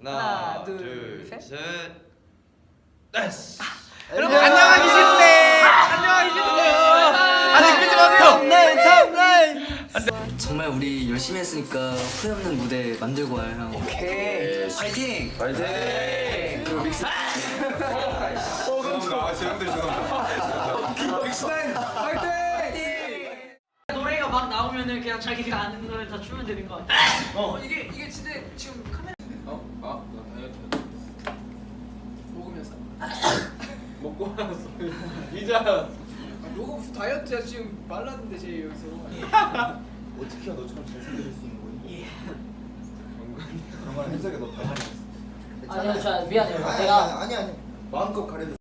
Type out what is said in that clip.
하나, 둘, 셋. 됐어. 여러분 안녕하기 싫대. 안녕하기 싫대. 아직 끄지 마세요. 정말 우리 열심히 했으니까 후회 없는 무대 만들고 와요 형. 오케이. 파이팅! 파이팅. 노래가 막 나오면은 그냥 자기가 아는 노래 다 추면 되는 거 같아. 이게 진짜 지금 카메라 나 다이어트. 먹으면서. 먹고 나서 이제 알았어. 너가 무슨 다이어트야 지금 말랐는데 쟤 여기서. 어떻게 해야 너처럼 잘생길 수 있는 거니? 정관이. 정말 혜석이 너 닮았어. 아니요 저 미안해요. 아니 내가 아니 마음껏 가려도